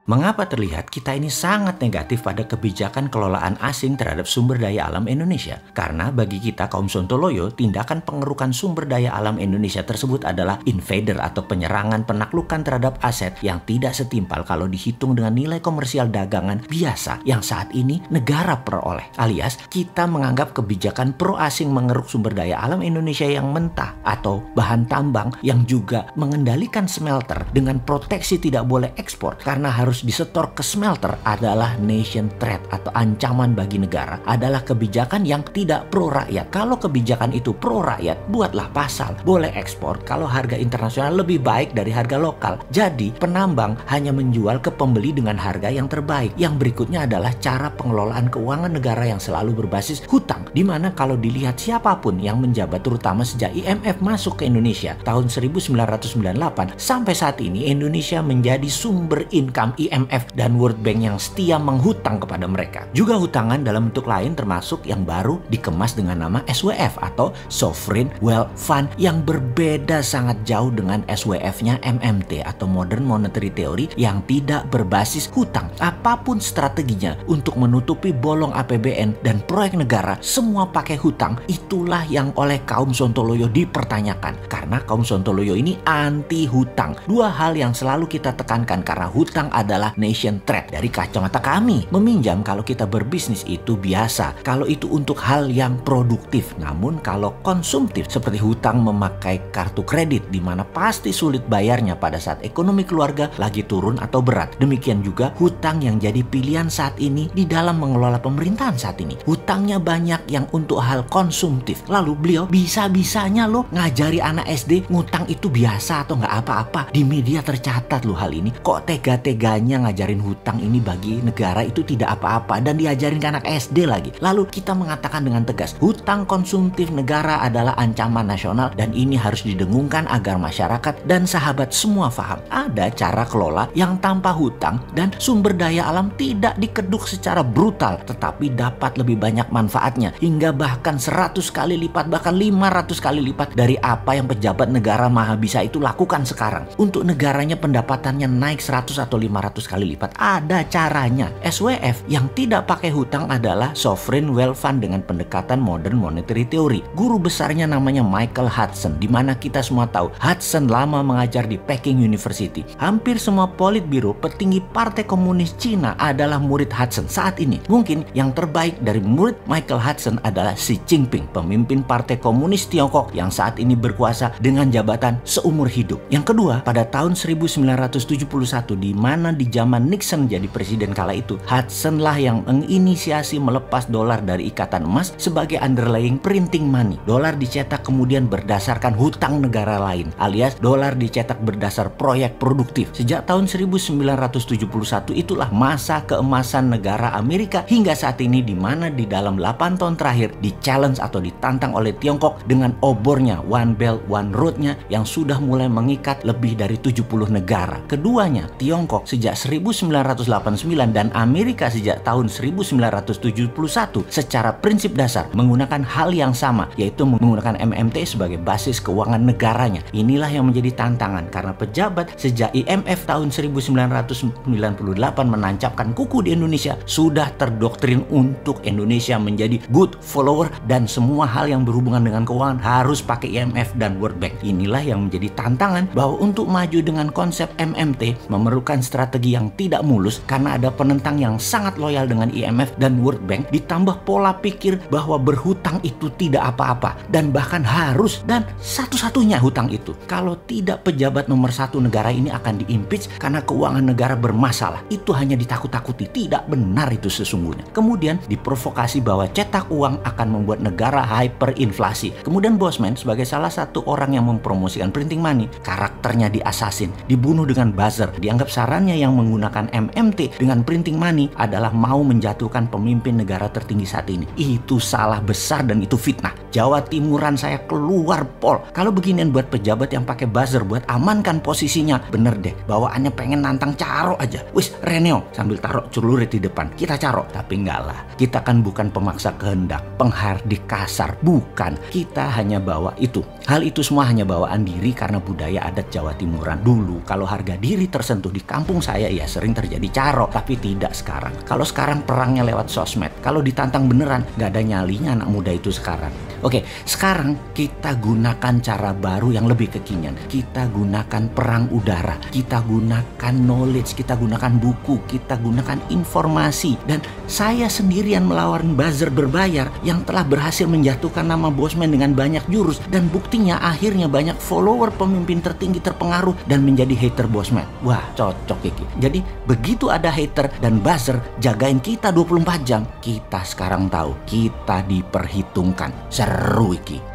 Mengapa terlihat kita ini sangat negatif pada kebijakan kelolaan asing terhadap sumber daya alam Indonesia? Karena bagi kita kaum Sontoloyo, tindakan pengerukan sumber daya alam Indonesia tersebut adalah invader atau penyerangan penaklukan terhadap aset yang tidak setimpal kalau dihitung dengan nilai komersial dagangan biasa yang saat ini negara peroleh. Alias kita menganggap kebijakan pro asing mengeruk sumber daya alam Indonesia yang mentah atau bahan tambang yang juga mengendalikan smelter dengan proteksi tidak boleh ekspor karena harus disetor ke smelter adalah nation threat atau ancaman bagi negara, adalah kebijakan yang tidak pro rakyat. Kalau kebijakan itu pro rakyat, buatlah pasal boleh ekspor kalau harga internasional lebih baik dari harga lokal. Jadi penambang hanya menjual ke pembeli dengan harga yang terbaik. Yang berikutnya adalah cara pengelolaan keuangan negara yang selalu berbasis hutang, dimana kalau dilihat siapapun yang menjabat terutama sejak IMF masuk ke Indonesia tahun 1998 sampai saat ini, Indonesia menjadi sumber income IMF dan World Bank yang setia menghutang kepada mereka. Juga hutangan dalam bentuk lain termasuk yang baru dikemas dengan nama SWF atau Sovereign Wealth Fund yang berbeda sangat jauh dengan SWF-nya MMT atau Modern Monetary Theory yang tidak berbasis hutang. Apapun strateginya untuk menutupi bolong APBN dan proyek negara, semua pakai hutang. Itulah yang oleh kaum Sontoloyo dipertanyakan. Karena kaum Sontoloyo ini anti hutang. Dua hal yang selalu kita tekankan karena hutang adalah nation threat. Dari kacamata kami, meminjam kalau kita berbisnis itu biasa kalau itu untuk hal yang produktif. Namun kalau konsumtif seperti hutang memakai kartu kredit di mana pasti sulit bayarnya pada saat ekonomi keluarga lagi turun atau berat. Demikian juga hutang yang jadi pilihan saat ini di dalam mengelola pemerintahan saat ini. Hutangnya banyak yang untuk hal konsumtif. Lalu beliau bisa-bisanya loh ngajari anak SD ngutang itu biasa atau nggak apa-apa. Di media tercatat loh hal ini. Kok tega-teganya ngajarin hutang ini bagi negara itu tidak apa-apa dan diajarin ke anak SD lagi. Lalu kita mengatakan dengan tegas, hutang konsumtif negara adalah ancaman nasional dan ini harus didengungkan agar masyarakat dan sahabat semua paham. Ada cara kelola yang tanpa hutang dan sumber daya alam tidak dikeduk secara brutal tetapi dapat lebih banyak manfaatnya hingga bahkan 100 kali lipat bahkan 500 kali lipat dari apa yang pejabat negara maha bisa itu lakukan sekarang. Untuk negaranya pendapatannya naik 100 atau 500 kali lipat. Ada caranya. SWF yang tidak pakai hutang adalah Sovereign Wealth Fund dengan pendekatan Modern Monetary Theory. Guru besarnya namanya Michael Hudson, di mana kita semua tahu Hudson lama mengajar di Peking University. Hampir semua politbiro petinggi Partai Komunis Cina adalah murid Hudson saat ini. Mungkin yang terbaik dari murid Michael Hudson adalah Xi Jinping, pemimpin Partai Komunis Tiongkok yang saat ini berkuasa dengan jabatan seumur hidup. Yang kedua, pada tahun 1971 di mana di zaman Nixon jadi presiden kala itu, Hudson lah yang menginisiasi melepas dolar dari ikatan emas sebagai underlying printing money. Dolar dicetak kemudian berdasarkan hutang negara lain, alias dolar dicetak berdasar proyek produktif. Sejak tahun 1971 itulah masa keemasan negara Amerika hingga saat ini, di mana di dalam 8 tahun terakhir di challenge atau ditantang oleh Tiongkok dengan obornya One Belt One Road-nya yang sudah mulai mengikat lebih dari 70 negara. Keduanya, Tiongkok sejak 1989 dan Amerika sejak tahun 1971 secara prinsip dasar menggunakan hal yang sama, yaitu menggunakan MMT sebagai basis keuangan negaranya. Inilah yang menjadi tantangan karena pejabat sejak IMF tahun 1998 menancapkan kuku di Indonesia sudah terdoktrin untuk Indonesia menjadi good follower dan semua hal yang berhubungan dengan keuangan harus pakai IMF dan World Bank. Inilah yang menjadi tantangan bahwa untuk maju dengan konsep MMT memerlukan strategi yang tidak mulus karena ada penentang yang sangat loyal dengan IMF dan World Bank, ditambah pola pikir bahwa berhutang itu tidak apa-apa dan bahkan harus dan satu-satunya hutang itu. Kalau tidak, pejabat nomor 1 negara ini akan diimpeach karena keuangan negara bermasalah. Itu hanya ditakut-takuti, tidak benar itu sesungguhnya. Kemudian diprovokasi bahwa cetak uang akan membuat negara hyperinflasi. Kemudian Bosman sebagai salah satu orang yang mempromosikan printing money, karakternya diasasin, dibunuh dengan buzzer. Dianggap sarannya yang menggunakan MMT dengan printing money adalah mau menjatuhkan pemimpin negara tertinggi saat ini. Itu salah besar dan itu fitnah. Jawa Timuran saya keluar pol. Kalau beginian buat pejabat yang pakai buzzer buat amankan posisinya, bener deh, bawaannya pengen nantang Caro aja. Wis Reneo sambil taruh celurit di depan, kita Caro. Tapi enggak lah, kita kan bukan pemaksa kehendak, penghardik kasar, bukan. Kita hanya bawa itu. Hal itu semua hanya bawaan diri karena budaya adat Jawa Timuran. Dulu kalau harga diri tersentuh di kampung saya saya ya sering terjadi caro, tapi tidak sekarang. Kalau sekarang perangnya lewat sosmed, kalau ditantang beneran nggak ada nyalinya anak muda itu sekarang. Oke, sekarang kita gunakan cara baru yang lebih kekinian. Kita gunakan perang udara, kita gunakan knowledge, kita gunakan buku, kita gunakan informasi. Dan saya sendirian melawan buzzer berbayar yang telah berhasil menjatuhkan nama Bosman dengan banyak jurus. Dan buktinya akhirnya banyak follower pemimpin tertinggi terpengaruh dan menjadi hater Bosman. Wah, cocok Iki. Jadi begitu ada hater dan buzzer jagain kita 24 jam, kita sekarang tahu kita diperhitungkan. Seru Iki.